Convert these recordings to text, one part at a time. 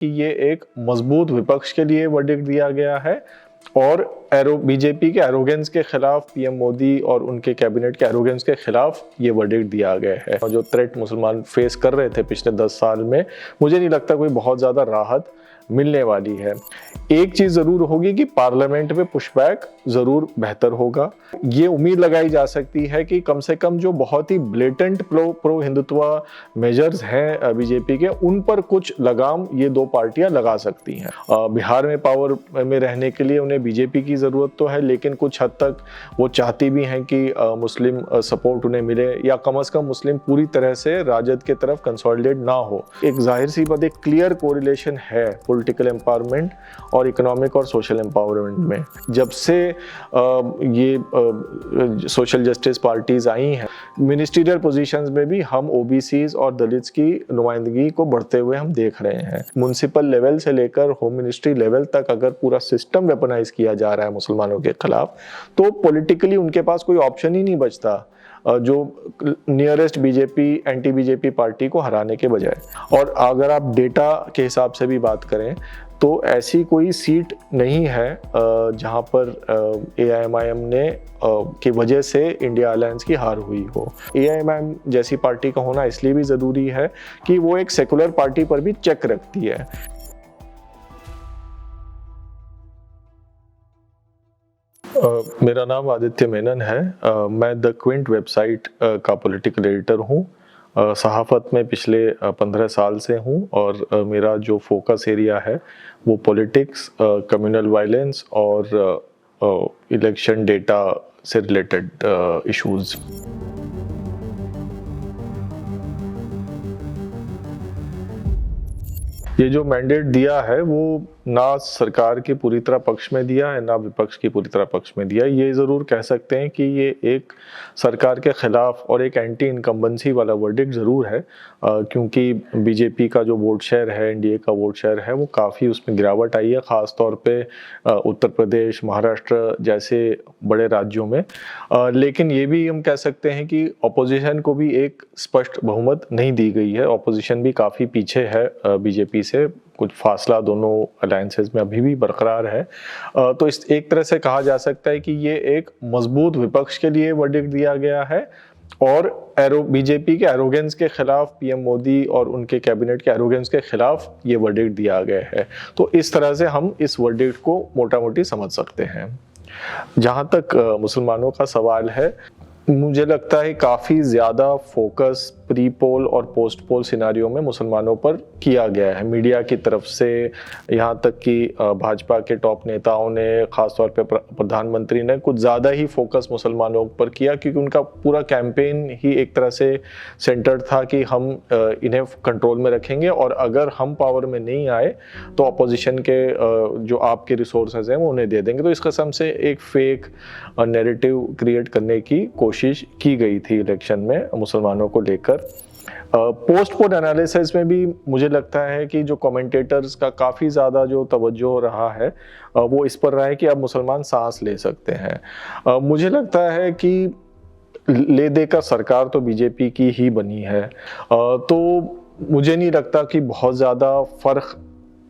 कि ये एक मजबूत विपक्ष के लिए वर्डिक्ट दिया गया है और बीजेपी के एरोगेंस के खिलाफ पीएम मोदी और उनके कैबिनेट के एरोगेंस के खिलाफ ये वर्डिक्ट दिया गया है। और जो थ्रेट मुसलमान फेस कर रहे थे पिछले 10 साल में, मुझे नहीं लगता कोई बहुत ज़्यादा राहत मिलने वाली है। एक चीज़ ज़रूर होगी कि पार्लियामेंट में पुशबैक ज़रूर बेहतर होगा। ये उम्मीद लगाई जा सकती है कि कम से कम जो बहुत ही ब्लेटेंट प्रो हिंदुत्व मेजर्स हैं बीजेपी के, उन पर कुछ लगाम ये दो पार्टियां लगा सकती हैं। बिहार में पावर में रहने के लिए उन्हें बीजेपी की ज़रूरत तो है, लेकिन कुछ हद तक वो चाहती भी हैं कि मुस्लिम सपोर्ट उन्हें मिले, या कम से कम मुस्लिम पूरी तरह से राजद के तरफ कंसोलिडेट ना हो। एक जाहिर सी बात, एक क्लियर कोरिलेशन है पॉलिटिकल एम्पावरमेंट और इकोनॉमिक और सोशल एम्पावरमेंट में। जब से ये सोशल जस्टिस पार्टीज आई हैं, मिनिस्ट्रियल पोजीशंस में भी हम ओबीसीज और दलित्स की नुमाइंदगी को बढ़ते हुए हम देख रहे हैं। म्युनिसिपल लेवल से लेकर होम मिनिस्ट्री लेवल तक अगर पूरा सिस्टम वेपनाइज किया जा रहा है मुसलमानों के खिलाफ, तो पॉलिटिकली उनके पास कोई ऑप्शन ही नहीं बचता जो nearest BJP anti BJP party को हराने के बजाय। और अगर आप डेटा के हिसाब से भी बात करें तो ऐसी कोई सीट नहीं है जहां पर एआईएमआईएम ने की वजह से इंडिया अलायंस की हार हुई हो। एआईएमआईएम जैसी पार्टी का होना इसलिए भी ज़रूरी है कि वो एक सेकुलर पार्टी पर भी चेक रखती है। मेरा नाम आदित्य मेनन है। मैं द क्विंट वेबसाइट का पॉलिटिकल एडिटर हूँ। सहाफ़त में पिछले 15 साल से हूँ और मेरा जो फोकस एरिया है वो पॉलिटिक्स, कम्युनल वायलेंस और इलेक्शन डेटा से रिलेटेड इश्यूज़। ये जो मैंडेट दिया है वो ना सरकार के पूरी तरह पक्ष में दिया है, ना विपक्ष की पूरी तरह पक्ष में दिया है। ये ज़रूर कह सकते हैं कि ये एक सरकार के खिलाफ और एक एंटी इनकम्बेंसी वाला वर्डिक्ट ज़रूर है, क्योंकि बीजेपी का जो वोट शेयर है, एनडीए का वोट शेयर है, वो काफ़ी उसमें गिरावट आई है, ख़ास तौर पे उत्तर प्रदेश, महाराष्ट्र जैसे बड़े राज्यों में। लेकिन ये भी हम कह सकते हैं कि अपोजिशन को भी एक स्पष्ट बहुमत नहीं दी गई है। अपोजिशन भी काफ़ी पीछे है बीजेपी से, कुछ फासला दोनों अलायंसेस में अभी भी बरकरार है। तो इस एक तरह से कहा जा सकता है कि ये एक मजबूत विपक्ष के लिए वर्डिक्ट दिया गया है और बीजेपी के एरोगेंस के खिलाफ, पीएम मोदी और उनके कैबिनेट के एरोगेंस के खिलाफ ये वर्डिक्ट दिया गया है। तो इस तरह से हम इस वर्डिक्ट को मोटा मोटी समझ सकते हैं। जहाँ तक मुसलमानों का सवाल है, मुझे लगता है काफ़ी ज़्यादा फोकस प्री पोल और पोस्ट पोल सिनारियो में मुसलमानों पर किया गया है मीडिया की तरफ से। यहाँ तक कि भाजपा के टॉप नेताओं ने, ख़ासतौर पे प्रधानमंत्री ने कुछ ज़्यादा ही फोकस मुसलमानों पर किया, क्योंकि उनका पूरा कैंपेन ही एक तरह से सेंटर्ड था कि हम इन्हें कंट्रोल में रखेंगे और अगर हम पावर में नहीं आए तो अपोजिशन के जो आपके रिसोर्सेज हैं वो उन्हें दे देंगे। तो इस किस्म से एक फेक नैरेटिव क्रिएट करने की कोशिश की गई थी इलेक्शन में मुसलमानों को लेकर। पोस्ट पोल एनालिसिस में भी मुझे लगता है कि जो कमेंटेटर्स का काफ़ी ज़्यादा जो तवज्जो रहा है वो इस पर रहा है कि अब मुसलमान सांस ले सकते हैं। मुझे लगता है कि ले देकर सरकार तो बीजेपी की ही बनी है, तो मुझे नहीं लगता कि बहुत ज़्यादा फ़र्क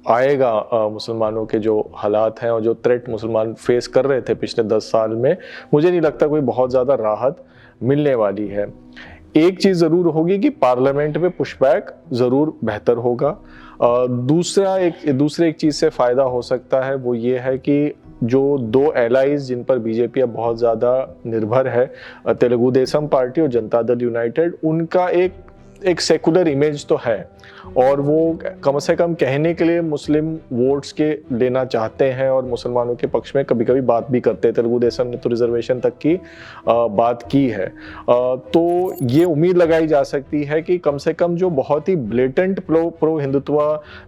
आएगा मुसलमानों के जो हालात हैं और जो थ्रेट मुसलमान फेस कर रहे थे पिछले 10 साल में। मुझे नहीं लगता कोई बहुत ज़्यादा राहत मिलने वाली है। एक चीज़ ज़रूर होगी कि पार्लियामेंट में पुशबैक ज़रूर बेहतर होगा। दूसरे एक चीज़ से फ़ायदा हो सकता है, वो ये है कि जो दो एलाइज जिन पर बीजेपी अब बहुत ज़्यादा निर्भर है, तेलुगु देशम पार्टी और जनता दल यूनाइटेड, उनका एक सेकुलर इमेज तो है और वो कम से कम कहने के लिए मुस्लिम वोट्स के लेना चाहते हैं और मुसलमानों के पक्ष में कभी कभी बात भी करते हैं। तेलुगु देशम ने तो रिजर्वेशन तक की बात की है। तो ये उम्मीद लगाई जा सकती है कि कम से कम जो बहुत ही ब्लेटेंट प्रो हिंदुत्व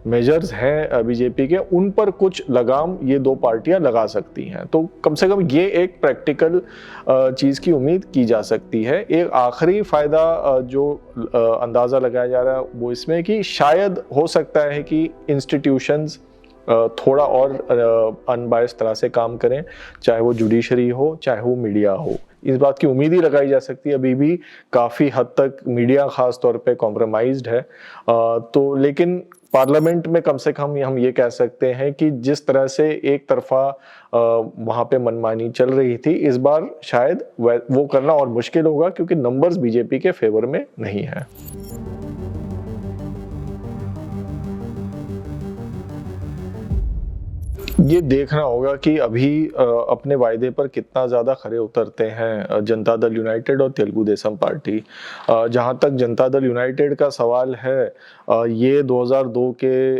मेजर्स हैं बीजेपी के, उन पर कुछ लगाम ये दो पार्टियां लगा सकती हैं। तो कम से कम ये एक प्रैक्टिकल चीज़ की उम्मीद की जा सकती है। एक आखिरी फ़ायदा जो अंदाज़ा लगाया जा रहा है वो इसमें कि शायद हो सकता है कि इंस्टीट्यूशंस थोड़ा और अनबायस्ड तरह से काम करें, चाहे वो जुडिशरी हो, चाहे वो मीडिया हो। इस बात की उम्मीद ही लगाई जा सकती है। अभी भी काफ़ी हद तक मीडिया ख़ास तौर पे कॉम्प्रोमाइज्ड है। तो लेकिन पार्लियामेंट में कम से कम हम ये कह सकते हैं कि जिस तरह से एक तरफा वहाँ पे मनमानी चल रही थी, इस बार शायद वो करना और मुश्किल होगा क्योंकि नंबर्स बीजेपी के फेवर में नहीं है। ये देखना होगा कि अभी अपने वायदे पर कितना ज़्यादा खरे उतरते हैं जनता दल यूनाइटेड और तेलुगु देशम पार्टी। जहाँ तक जनता दल यूनाइटेड का सवाल है, ये 2002 के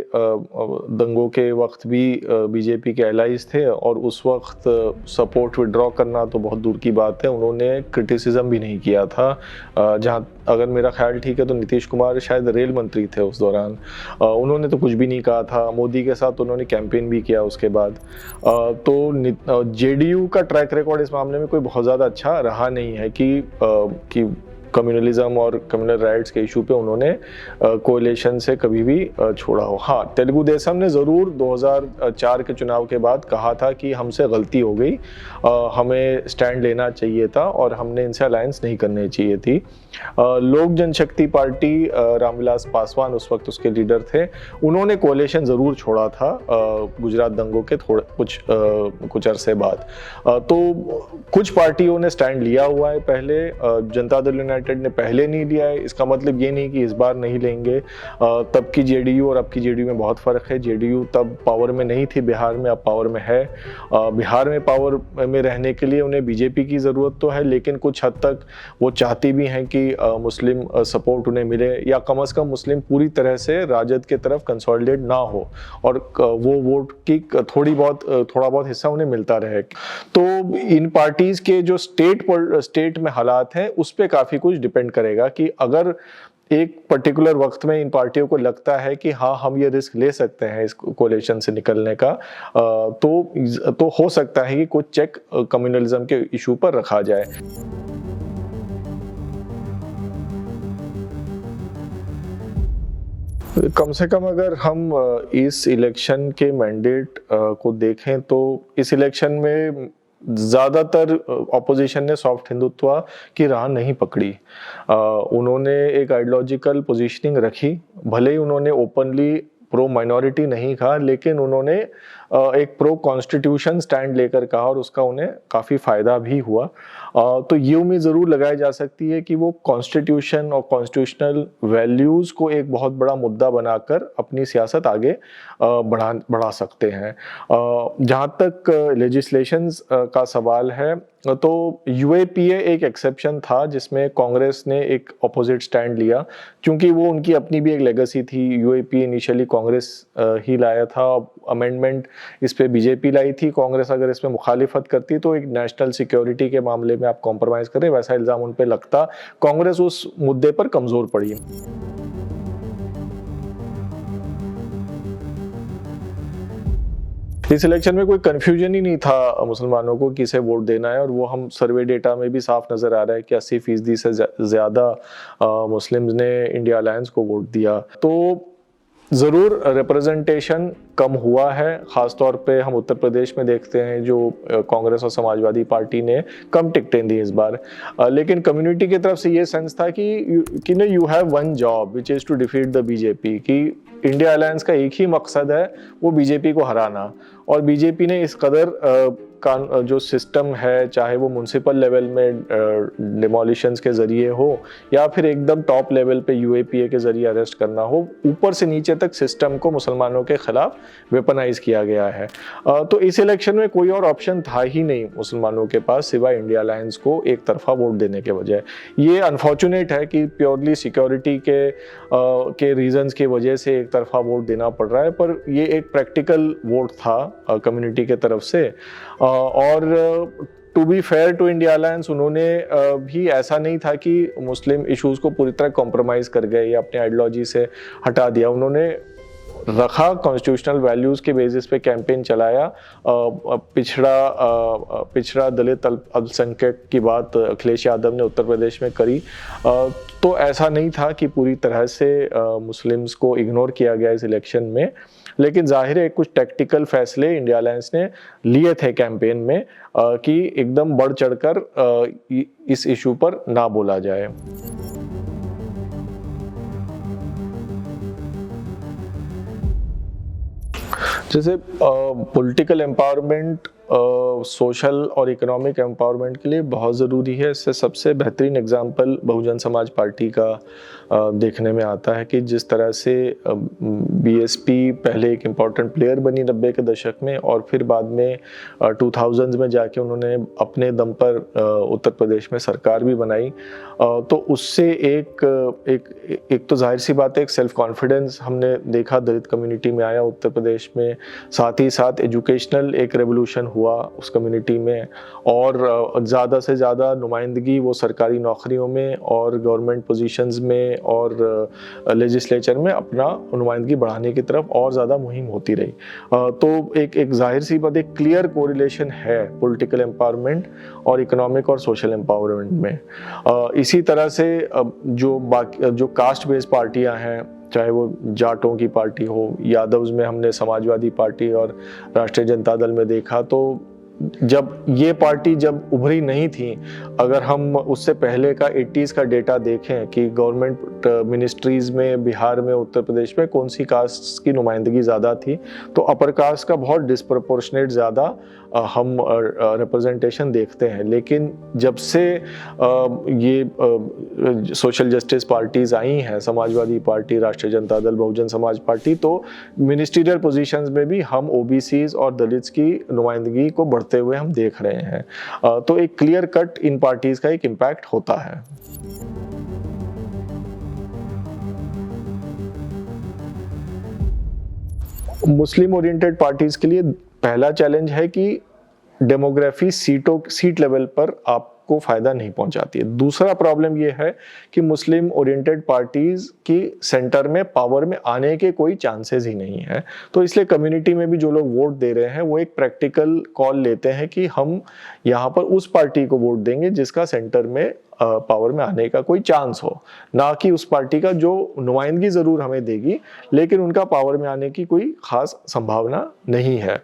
दंगों के वक्त भी बीजेपी के एलाइज थे और उस वक्त सपोर्ट विड्रॉ करना तो बहुत दूर की बात है, उन्होंने क्रिटिसिज्म भी नहीं किया था। जहाँ अगर मेरा ख्याल ठीक है तो नीतीश कुमार शायद रेल मंत्री थे उस दौरान, उन्होंने तो कुछ भी नहीं कहा था। मोदी के साथ उन्होंने कैंपेन भी किया उसके बाद। तो जेडीयू का ट्रैक रिकॉर्ड इस मामले में कोई बहुत ज़्यादा अच्छा रहा नहीं है कि कम्युनलिज्म और कम्युनल राइट्स के इशू पे उन्होंने कोएलिशन से कभी भी छोड़ा हो। हाँ, तेलुगु देशम ने ज़रूर 2004 के चुनाव के बाद कहा था कि हमसे गलती हो गई, हमें स्टैंड लेना चाहिए था और हमने इनसे अलायंस नहीं करनी चाहिए थी। लोक जनशक्ति पार्टी, रामविलास पासवान उस वक्त उसके लीडर थे, उन्होंने कोएलिशन ज़रूर छोड़ा था गुजरात दंगों के कुछ अरसे बाद। तो कुछ पार्टियों ने स्टैंड लिया हुआ है पहले, जनता दल यूनाइटेड ने पहले नहीं लिया है। इसका मतलब ये नहीं कि इस बार नहीं लेंगे। तब की जेडीयू और अब की जेडीयू में बहुत फ़र्क है। जेडीयू तब पावर में नहीं थी बिहार में, अब पावर में है। बिहार में पावर में रहने के लिए उन्हें बीजेपी की ज़रूरत तो है, लेकिन कुछ हद तक वो चाहती भी हैं कि मुस्लिम सपोर्ट उन्हें मिले, या कम से कम मुस्लिम पूरी तरह से राजद के तरफ कंसोलिडेट ना हो और वो वोट की थोड़ा बहुत हिस्सा उन्हें मिलता रहे। तो इन पार्टीज के जो स्टेट में हालात हैं उस पर काफ़ी कुछ डिपेंड करेगा कि अगर एक पर्टिकुलर वक्त में इन पार्टियों को लगता है कि हाँ, हम ये रिस्क ले सकते हैं इस कोलिशन से निकलने का, तो हो सकता है कि कुछ चेक कम्युनलिज्म के इशू पर रखा जाए। कम से कम अगर हम इस इलेक्शन के मैंडेट को देखें तो इस इलेक्शन में ज़्यादातर ऑपोजिशन ने सॉफ्ट हिंदुत्व की राह नहीं पकड़ी। उन्होंने एक आइडियोलॉजिकल पोजीशनिंग रखी, भले ही उन्होंने ओपनली प्रो माइनॉरिटी नहीं कहा, लेकिन उन्होंने एक प्रो कॉन्स्टिट्यूशन स्टैंड लेकर कहा और उसका उन्हें काफ़ी फ़ायदा भी हुआ। तो ये उम्मीद ज़रूर लगाई जा सकती है कि वो कॉन्स्टिट्यूशन और कॉन्स्टिट्यूशनल वैल्यूज़ को एक बहुत बड़ा मुद्दा बनाकर अपनी सियासत आगे बढ़ा सकते हैं। जहाँ तक लेजिस्लेशंस का सवाल है, तो यूएपीए एक एक्सेप्शन था जिसमें कांग्रेस ने एक अपोजिट स्टैंड लिया, क्योंकि वो उनकी अपनी भी एक लेगेसी थी। यूएपीए इनिशियली कांग्रेस ही लाया था, अमेंडमेंट इस पे बीजेपी लाई थी। कांग्रेस अगर इसमें मुखालिफत करती तो एक नेशनल सिक्योरिटी के मामले में आप कॉम्प्रोमाइज़ करें, वैसा इल्ज़ाम उन पे लगता। कांग्रेस उस मुद्दे पर कमज़ोर पड़ी। इस इलेक्शन में कोई कंफ्यूजन ही नहीं था मुसलमानों को किसे वोट देना है, और वो हम सर्वे डेटा में भी साफ नज़र आ रहा है कि 80% से ज़्यादा मुस्लिम्स ने इंडिया अलायंस को वोट दिया। तो ज़रूर रिप्रेजेंटेशन कम हुआ है, ख़ासतौर पे हम उत्तर प्रदेश में देखते हैं जो कांग्रेस और समाजवादी पार्टी ने कम टिकटें दी इस बार। लेकिन कम्युनिटी की तरफ से ये सेंस था कि you have one job which is to defeat the BJP, कि इंडिया अलायंस का एक ही मकसद है, वो बीजेपी को हराना। और बीजेपी ने इस कदर जो सिस्टम है, चाहे वो म्यूनसिपल लेवल में डिमोलिशंस के ज़रिए हो या फिर एकदम टॉप लेवल पे यूएपीए के ज़रिए अरेस्ट करना हो, ऊपर से नीचे तक सिस्टम को मुसलमानों के ख़िलाफ़ वेपनाइज किया गया है। तो इस इलेक्शन में कोई और ऑप्शन था ही नहीं मुसलमानों के पास सिवाय इंडिया अलायंस को एक तरफा वोट देने के बजाय। ये अनफॉर्चुनेट है कि प्योरली सिक्योरिटी के रीजंस की वजह से एक तरफा वोट देना पड़ रहा है, पर ये एक प्रैक्टिकल वोट था कम्युनिटी के तरफ से। और to be fair to India alliance, उन्होंने भी ऐसा नहीं था कि मुस्लिम इश्यूज को पूरी तरह कॉम्प्रोमाइज़ कर गए या अपनी आइडियोलॉजी से हटा दिया। उन्होंने रखा, कॉन्स्टिट्यूशनल वैल्यूज़ के बेसिस पे कैंपेन चलाया। पिछड़ा दलित अल्पसंख्यक की बात अखिलेश यादव ने उत्तर प्रदेश में करी। तो ऐसा नहीं था कि पूरी तरह से मुस्लिम्स को इग्नोर किया गया इस इलेक्शन में, लेकिन जाहिर है कुछ टैक्टिकल फैसले इंडिया अलायंस ने लिए थे कैंपेन में कि एकदम बढ़ चढ़कर इस इशू पर ना बोला जाए। 。 . । । । । । 。 . 。 . 。 . 。 . 。 . 。 . 。 . 。 . 。 . 。 . 。 . 。 . 。 . 。 . 。 . 。 . 。 . 。 . 。 . 。 . 。 . 。 . 。 . 。 . 。 . जैसे पॉलिटिकल एम्पावरमेंट सोशल और इकोनॉमिक एम्पावरमेंट के लिए बहुत ज़रूरी है। इससे सबसे बेहतरीन एग्जांपल बहुजन समाज पार्टी का देखने में आता है कि जिस तरह से बीएसपी पहले एक इम्पॉर्टेंट प्लेयर बनी 90 के दशक में, और फिर बाद में 2000s में जाके उन्होंने अपने दम पर उत्तर प्रदेश में सरकार भी बनाई। तो उससे एक तो जाहिर सी बात है, एक सेल्फ कॉन्फिडेंस हमने देखा दलित कम्युनिटी में आया उत्तर प्रदेश में। साथ ही साथ एजुकेशनल एक रेवोल्यूशन हुआ उस कम्युनिटी में, और ज़्यादा से ज़्यादा नुमाइंदगी वो सरकारी नौकरियों में और गवर्नमेंट पोजीशंस में और लेजिस्लेचर में अपना नुमाइंदगी बढ़ाने की तरफ और ज़्यादा मुहिम होती रही। तो एक जाहिर सी बात, एक क्लियर कोरिलेशन है पॉलिटिकल एम्पावरमेंट और इकोनॉमिक और सोशल एम्पावरमेंट में। इसी तरह से जो कास्ट बेस्ड पार्टियां हैं, चाहे वो जाटों की पार्टी हो, यादव्स में हमने समाजवादी पार्टी और राष्ट्रीय जनता दल में देखा, तो जब ये पार्टी जब उभरी नहीं थी, अगर हम उससे पहले का 80s का डेटा देखें कि गवर्नमेंट मिनिस्ट्रीज में बिहार में उत्तर प्रदेश में कौन सी कास्ट की नुमाइंदगी ज़्यादा थी, तो अपर कास्ट का बहुत डिस्प्रपोर्शनेट ज़्यादा हम रिप्रेजेंटेशन देखते हैं। लेकिन जब से ये सोशल जस्टिस पार्टीज आई हैं, समाजवादी पार्टी, राष्ट्रीय जनता दल, बहुजन समाज पार्टी, तो मिनिस्ट्रियल पोजीशंस में भी हम ओबीसीज और दलित्स की नुमाइंदगी को बढ़ते हुए हम देख रहे हैं। तो एक क्लियर कट इन पार्टीज का एक इम्पैक्ट होता है। मुस्लिम ओरिएंटेड पार्टीज के लिए पहला चैलेंज है कि डेमोग्राफी सीट लेवल पर आपको फायदा नहीं पहुंचाती है। दूसरा प्रॉब्लम ये है कि मुस्लिम ओरिएंटेड पार्टीज की सेंटर में पावर में आने के कोई चांसेस ही नहीं है। तो इसलिए कम्युनिटी में भी जो लोग वोट दे रहे हैं वो एक प्रैक्टिकल कॉल लेते हैं कि हम यहाँ पर उस पार्टी को वोट देंगे जिसका सेंटर में पावर में आने का कोई चांस हो, ना कि उस पार्टी का जो नुमाइंदगी जरूर हमें देगी लेकिन उनका पावर में आने की कोई खास संभावना नहीं है।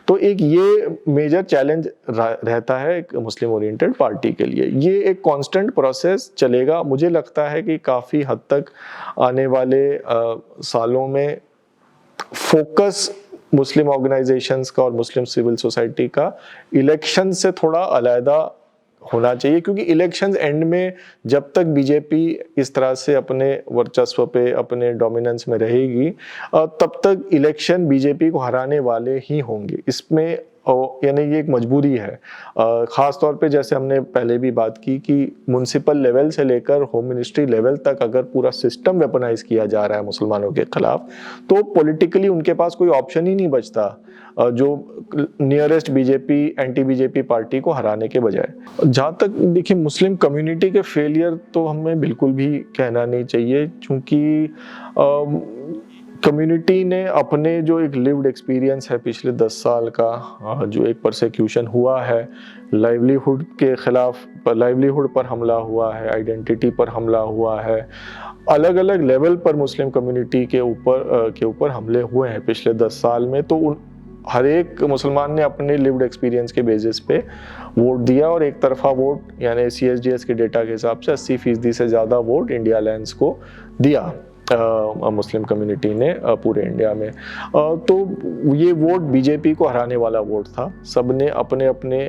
तो एक ये मेजर चैलेंज रहता है एक मुस्लिम ओरिएंटेड पार्टी के लिए। ये एक कांस्टेंट प्रोसेस चलेगा। मुझे लगता है कि काफ़ी हद तक आने वाले सालों में फोकस मुस्लिम ऑर्गेनाइजेशंस का और मुस्लिम सिविल सोसाइटी का इलेक्शन से थोड़ा अलग होना चाहिए, क्योंकि इलेक्शंस एंड में जब तक बीजेपी इस तरह से अपने वर्चस्व पे, अपने डोमिनेंस में रहेगी, तब तक इलेक्शन बीजेपी को हराने वाले ही होंगे। इसमें यानी ये एक मजबूरी है। ख़ास तौर पे जैसे हमने पहले भी बात की कि म्युनिसिपल लेवल से लेकर होम मिनिस्ट्री लेवल तक अगर पूरा सिस्टम वेपनाइज किया जा रहा है मुसलमानों के खिलाफ, तो पॉलिटिकली उनके पास कोई ऑप्शन ही नहीं बचता जो nearest BJP, anti BJP party को हराने के बजाय। जहाँ तक देखिए मुस्लिम कम्युनिटी के फेलियर तो हमें बिल्कुल भी कहना नहीं चाहिए, क्योंकि कम्युनिटी ने अपने जो एक लिव्ड एक्सपीरियंस है पिछले 10 साल का, जो एक परसेक्यूशन हुआ है, लाइवलीहुड के खिलाफ, लाइवलीहुड पर हमला हुआ है, आइडेंटिटी पर हमला हुआ है, अलग अलग लेवल पर मुस्लिम कम्युनिटी के ऊपर हमले हुए हैं पिछले 10 साल में। तो हर एक मुसलमान ने अपने लिव्ड एक्सपीरियंस के बेसिस पे वोट दिया, और एक तरफा वोट यानी CSDS के डेटा के हिसाब से 80% से ज़्यादा वोट इंडिया अलायंस को दिया मुस्लिम कम्युनिटी ने पूरे इंडिया में। तो ये वोट बीजेपी को हराने वाला वोट था। सब ने अपने अपने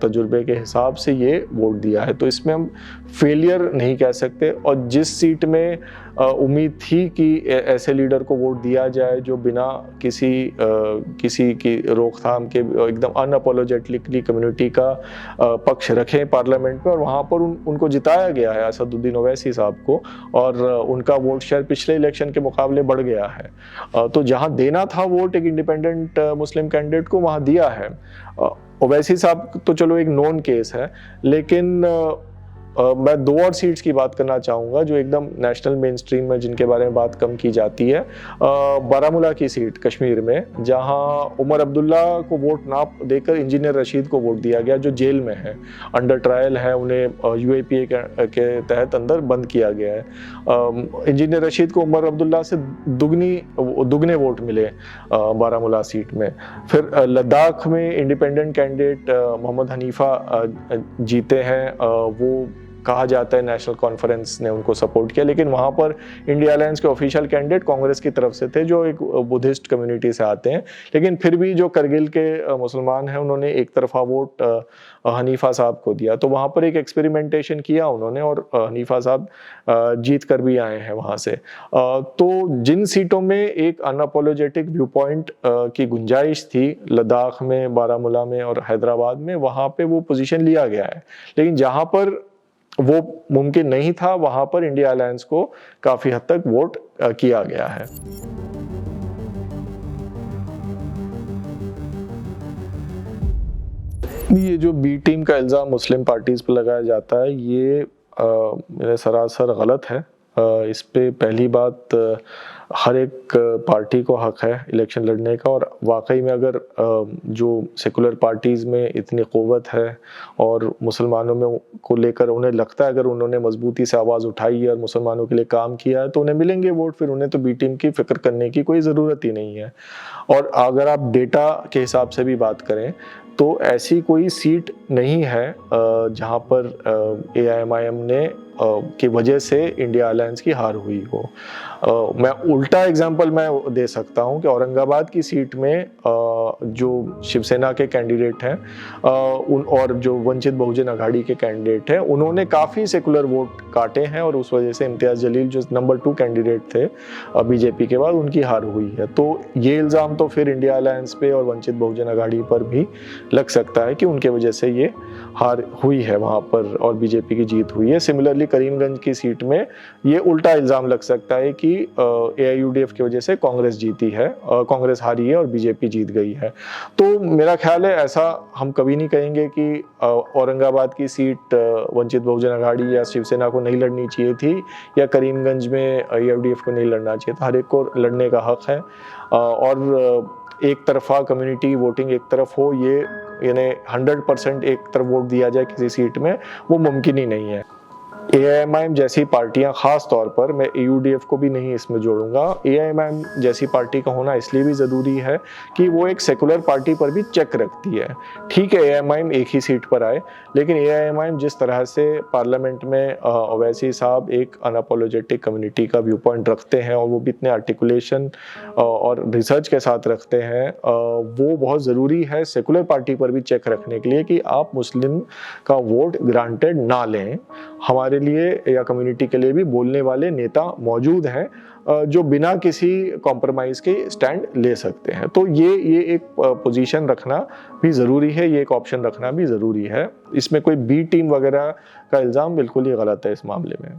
तजुर्बे के हिसाब से ये वोट दिया है, तो इसमें हम फेलियर नहीं कह सकते। और जिस सीट में उम्मीद थी कि ऐसे लीडर को वोट दिया जाए जो बिना किसी की रोकथाम के एकदम अनअपोलोजेटिकली कम्युनिटी का पक्ष रखें पार्लियामेंट में, और वहाँ पर उनको जिताया गया है असदुद्दीन ओवैसी साहब को, और उनका वोट शेयर पिछले इलेक्शन के मुकाबले बढ़ गया है। तो जहाँ देना था वोट एक इंडिपेंडेंट मुस्लिम कैंडिडेट को, वहाँ दिया है। ओवैसी साहब तो चलो एक नॉन केस है, लेकिन मैं 2 और सीट्स की बात करना चाहूँगा जो एकदम नेशनल मेन स्ट्रीम में, जिनके बारे में बात कम की जाती है। बारामूला की सीट कश्मीर में, जहाँ उमर अब्दुल्ला को वोट ना देकर इंजीनियर रशीद को वोट दिया गया, जो जेल में है, अंडर ट्रायल है, उन्हें UAPA के तहत अंदर बंद किया गया है। इंजीनियर रशीद को उमर अब्दुल्ला से दुगने वोट मिले बारामूला सीट में। फिर लद्दाख में इंडिपेंडेंट कैंडिडेट मोहम्मद हनीफा जीते हैं, वो कहा जाता है नेशनल कॉन्फ्रेंस ने उनको सपोर्ट किया, लेकिन वहाँ पर इंडिया अलायंस के ऑफिशियल कैंडिडेट कांग्रेस की तरफ से थे जो एक बुद्धिस्ट कम्युनिटी से आते हैं। लेकिन फिर भी जो करगिल के मुसलमान हैं उन्होंने एक तरफा वोट हनीफा साहब को दिया। तो वहाँ पर एक एक्सपेरिमेंटेशन किया उन्होंने और हनीफा साहब जीत कर भी आए हैं वहाँ से। तो जिन सीटों में एक अनअपोलोजेटिक व्यू पॉइंट की गुंजाइश थी, लद्दाख में, बारामूला में और हैदराबाद में, वहाँ पे वो पोजीशन लिया गया है। लेकिन जहाँ पर वो मुमकिन नहीं था वहाँ पर इंडिया अलायंस को काफ़ी हद तक वोट किया गया है। ये जो बी टीम का इल्ज़ाम मुस्लिम पार्टीज़ पर लगाया जाता है ये मेरे सरासर गलत है। इस पे पहली बात, हर एक पार्टी को हक है इलेक्शन लड़ने का, और वाकई में अगर जो सेकुलर पार्टीज़ में इतनी क़ुव्वत है और मुसलमानों में को लेकर उन्हें लगता है अगर उन्होंने मजबूती से आवाज़ उठाई है और मुसलमानों के लिए काम किया है तो उन्हें मिलेंगे वोट, फिर उन्हें तो बी टीम की फ़िक्र करने की कोई ज़रूरत ही नहीं है। और अगर आप डेटा के हिसाब से भी बात करें तो ऐसी कोई सीट नहीं है जहाँ पर AIMIM ने की वजह से इंडिया अलायंस की हार हुई हो। मैं उल्टा एग्जांपल मैं दे सकता हूँ कि औरंगाबाद की सीट में जो शिवसेना के कैंडिडेट हैं उन और जो वंचित बहुजन अघाड़ी के कैंडिडेट हैं उन्होंने काफ़ी सेकुलर वोट काटे हैं और उस वजह से इम्तियाज़ जलील जो नंबर 2 कैंडिडेट थे बीजेपी के बाद, उनकी हार हुई है। तो ये इल्ज़ाम तो फिर इंडिया अलायंस पे और वंचित बहुजन अघाड़ी पर भी लग सकता है कि उनके वजह से ये हार हुई है वहाँ पर और बीजेपी की जीत हुई है। सिमिलरली करीमगंज की सीट में ये उल्टा इल्ज़ाम लग सकता है कि AIUDF की वजह से कांग्रेस जीती है, कांग्रेस हारी है और बीजेपी जीत गई है। तो मेरा ख्याल है ऐसा हम कभी नहीं कहेंगे कि औरंगाबाद की सीट वंचित बहुजन अघाड़ी या शिवसेना को नहीं लड़नी चाहिए थी या करीमगंज में AIUDF को नहीं लड़ना चाहिए था। हर एक को लड़ने का हक है और एक तरफा कम्युनिटी वोटिंग एक तरफ हो, ये यानी 100% एक तरफ वोट दिया जाए किसी सीट में, वो मुमकिन ही नहीं है। AIMIM जैसी पार्टियां, खास तौर पर मैं AUDF को भी नहीं इसमें जोड़ूंगा, AIMIM जैसी पार्टी का होना इसलिए भी ज़रूरी है कि वो एक सेकुलर पार्टी पर भी चेक रखती है। ठीक है AIMIM एक ही सीट पर आए, लेकिन AIMIM जिस तरह से पार्लियामेंट में ओवैसी साहब एक अनअपोलोजेटिक कम्युनिटी का व्यू पॉइंट रखते हैं और वो भी इतने आर्टिकुलेशन और रिसर्च के साथ रखते हैं, वो बहुत ज़रूरी है सेकुलर पार्टी पर भी चेक रखने के लिए कि आप मुस्लिम का वोट ग्रांटेड ना लें। हमारे लिए या कम्युनिटी के लिए भी बोलने वाले नेता मौजूद हैं जो बिना किसी कॉम्प्रोमाइज़ के स्टैंड ले सकते हैं। तो ये एक पोजीशन रखना भी ज़रूरी है, ये एक ऑप्शन रखना भी ज़रूरी है। इसमें कोई बी टीम वगैरह का इल्ज़ाम बिल्कुल ही गलत है इस मामले में।